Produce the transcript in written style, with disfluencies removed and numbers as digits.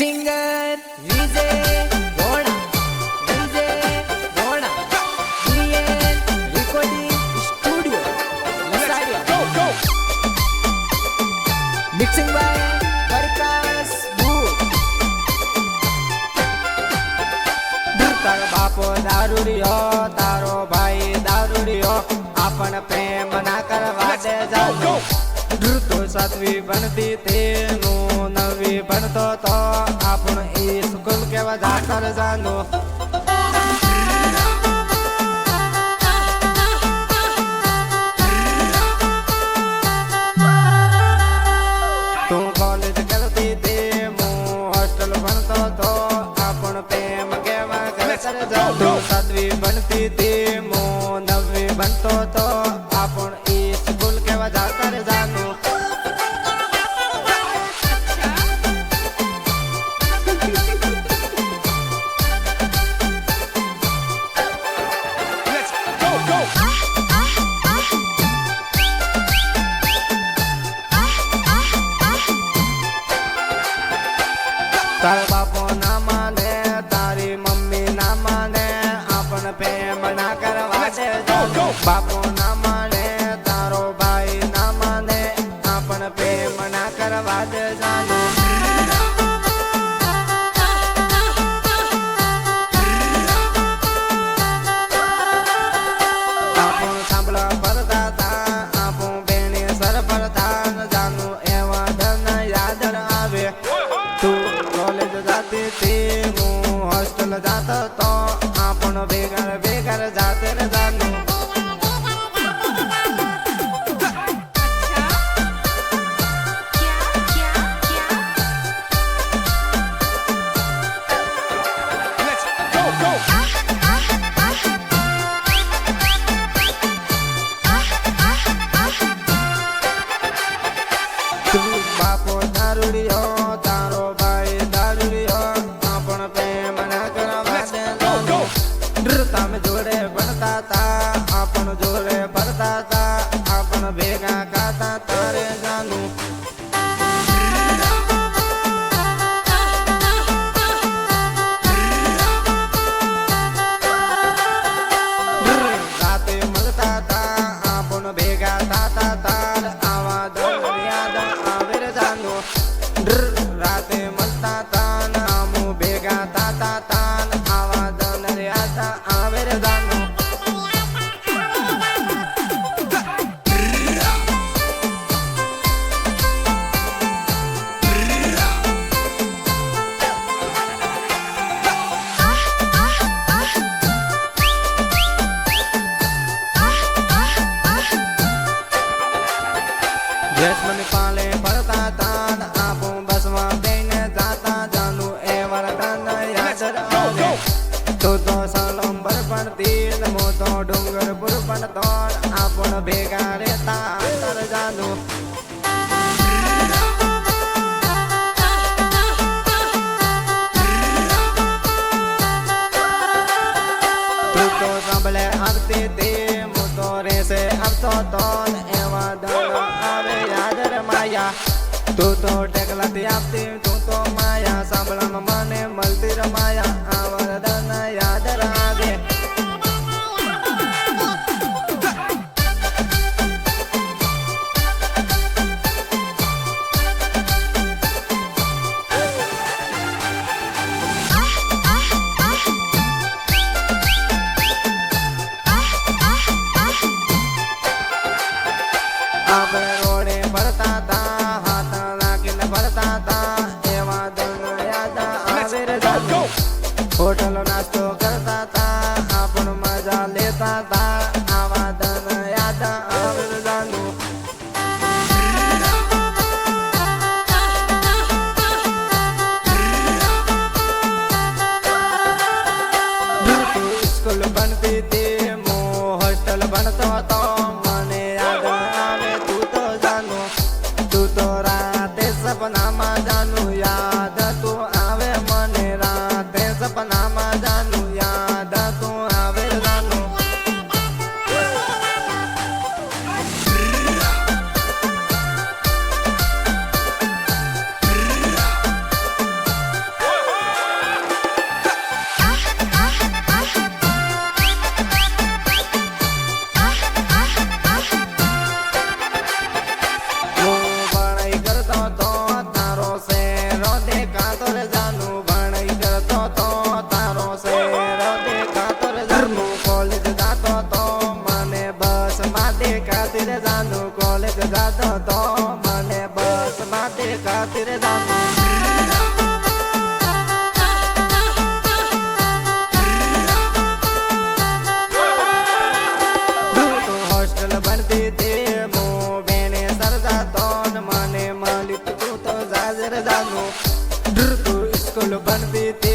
singer Vijay Gona recording studio Lasadiya mixing by Prakash તારો બાપો દારૂડિયો તારો ભાઈ દારૂડિયો આપણ પ્રેમ ના કરવા દે જાજો તો સાતવી બનતી તેનું નવી બનતો તો આપણ એ સ્કૂલ કેવા જાતર જાનો તું કોલેજ કરતી તે હું હોસ્ટેલ ભણતો તો આપણ પ્રેમ કેવા ઘર જાતો સાતવી બનતી તે હું નવી બનતો તો આપણ એ સ્કૂલ કેવા જાતર જાનો તારા બાપો ના માને તારી મમ્મી ના માને આપણ પ્રેમ ના કરવા દે બાપો ના માને તારો ભાઈ ના માને આપણ પ્રેમ ના કરવા દે જાનો આપણ સાંભળા ભરતા તા આપણ બેની સર ભરતા જાનું એવા ધન યાદ આવે તું કોલેજ જાતી હતી હું હોસ્ટેલ જાતો તો આપણ ભેગર જાતે રે જાનું બાપો દારૂડિયો તારો ભાઈ દારૂડિયો આપણ પ્રેમ ના કરવા દે તમે જોડે ભણતા તા આપણ જોડે ભરતા તા આપણ ભેગા ખાતા તારે જાનું રાતે મળતા તા આપણ ભેગા થતા તાર આવા દન યાદ આવે રે જાનું રાતે મળતા તા નામું ભેગા થતા તાન આવા દન યાદ આવે રે જાનું મને પાલે ભરતા તા આપું બસમાં બેને જાતા જાનું એ વરદાન યાદ આવે તું તો સલંબર પડતી મો તો ડુંગરપુર પડતો આપણ ભેગા રહેતા અંતર જાનું તું તો સાંભળે આવતી તે હું તો રેસે આવતો તો એવા દન આવે યાદ રે માયા તું તો ટેકલાથી આપતી તું તો માયા સાંભળવામાં મને મળતી રે માયા આ વરદાન યાદ આવે આપણે રોડે ભરતા તા હાથ નાખીને ભરતા તા એવા દન યાદ આવે રે જાનું હોટલ નાસ્તો કરતા તા આપણ મજા લેતા તા આવા દન યાદ આવે રે જાનું સ્કૂલ બનતી હતી હું હોસ્ટેલ ભણતો હતો મને યાદ આવે તું તો જાનું તું તો રાતે સપનામાં જાનું યાદ તું આવે મને રાતે સપનામાં જાનું યાદ તું આવે જાનું યાદ તો મને બસ માટે ખાतिर જાનું હોસ્ટેલ ભણતી તે મો બેને સરજા તો મને મળી તું તો જાજર જાનું તું સ્કૂલ ભણતી